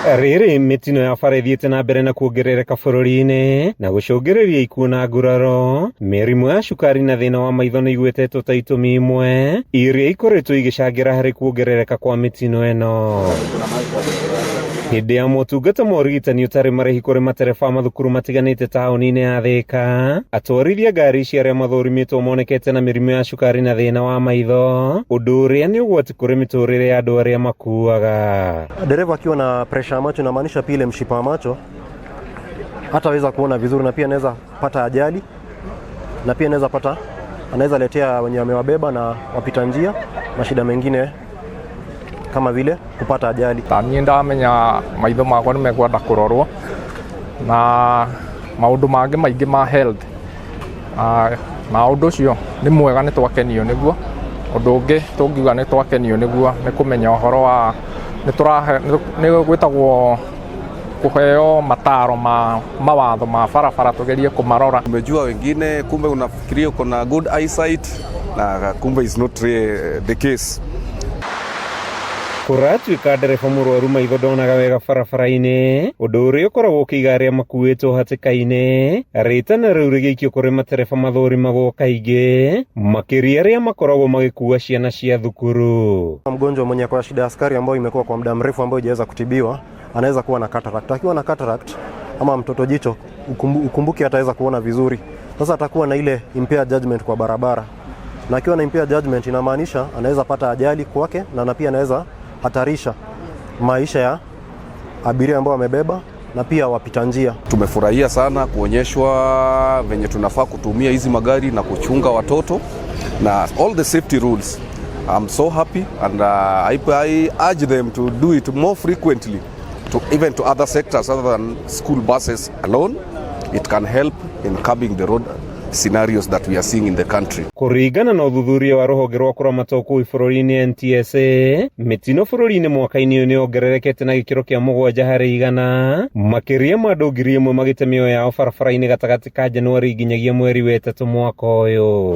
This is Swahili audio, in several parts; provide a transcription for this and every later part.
Rĩrĩ mĩtino ya bara ĩthiĩte na mbere na kuongerereka bũrũri-inĩ na gũcũngĩrĩria ikuũ na nguraro. Mĩrimũ ya cukari na thĩna wa maitho nĩ igwetetwo ta itũmi imwe iria ikoretwo igĩcangĩra harĩ kuongerereka kwa mĩtino ĩno. Hĩndĩ ya motungata ma ũrigitani ũtarĩ marĩhi kũrĩ matereba mathukuru matiganĩte taũni-inĩ ya Thika, atwarithia ngari ici arĩa mathũrimĩtwo monekete na mĩrimũ ya cukari na thĩna wa maitho, ũndũ ũrĩa nĩ ũgwati kũrĩ mĩtũrĩre ya andũ arĩa makuaga. Dereva akiwa na pressure ya macho inamaanisha pia ile mshipa wa macho hataweza kuona vizuri, na pia anaweza pata ajali, na pia anaweza letea wenye wamewabeba na wapita njia mashida mengine kama vile kupata ajali. Tani ndamenya maitho makwa nĩ mekwenda kũrorwo na maũndũ mangĩ maingĩ ma health, na ũndũ ũcio nĩ mwega nĩ twakenio nĩguo. Ũndũ ũngĩ tũngiuga nĩ twakenio nĩguo nĩ kũmenya ũhoro wa nĩ gwĩtagwo kuheo mataro ma mawatho ma barabara tugerie kumarora. Umejua wengine kumbe unafikiria uko na good eyesight na kumbe is not the case. Kũratuĩka ndereba mũrwaru maitho ndonaga wega barabara-inĩ, ũndũ ũrĩa ũkoragwo ũkĩiga arĩa makuĩtwo hatĩka-inĩ. Rĩtana rĩu rĩgĩikio kũrĩ matereba mathũrimagwo kaingĩ, makĩria arĩa makoragwo magĩkua ciana cia thukuru. Mgonjwa mwenye kwa shida ya sukari ambayo imekuwa kwa muda mrefu ambayo hajaweza kutibiwa anaweza kuwa na cataract. Akiwa na cataract ama mtoto jicho ukumbuke ataweza kuona vizuri. Sasa atakuwa na ile impaired judgment kwa barabara, na akiwa na impaired judgment inamaanisha anaweza pata ajali kwake na pia anaweza hatarisha maisha ya abiria ambao wamebeba na pia wapita njia. Tumefurahia sana kuonyeshwa venye tunafaa kutumia hizi magari na kuchunga watoto na all the safety rules. I'm so happy and I urge them to do it more frequently, even to other sectors other than school buses alone. It can help in curbing the road scenarios that we are seeing in the country. Kũringana na ũthuthuria wa rũhonge rwa kũramata ũkuui bũrũri-inĩ NTSA, mĩtino bũrũri-inĩ mwaka-inĩ ũyũ nĩ ongererekete na gĩkĩro kĩa 7% makĩria ma andũ 1,000 magĩte mĩoyo yao barabara-inĩ gatagatĩ ka Januari nginyagia mweri wa ĩtatũ mwaka ũyũ.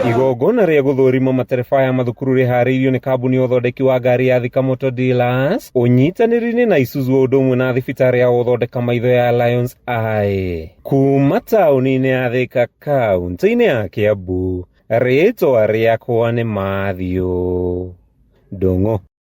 Igongona rĩa gũthũrima matereba ya mathukuru rĩharĩirio nĩ kambuni ya ũthondeki wa ngari ya Thika Motor Dealers ũnyitanĩri-inĩ na Isuzu ũndũ ũmwe na thibitarĩ ya gũthondeka maitho ya Lions Eye. Kuma taũni-inĩ ya Thika kaunti-inĩ ya Kiambu, rĩtwa rĩakwa nĩ Mathew Ndung'u.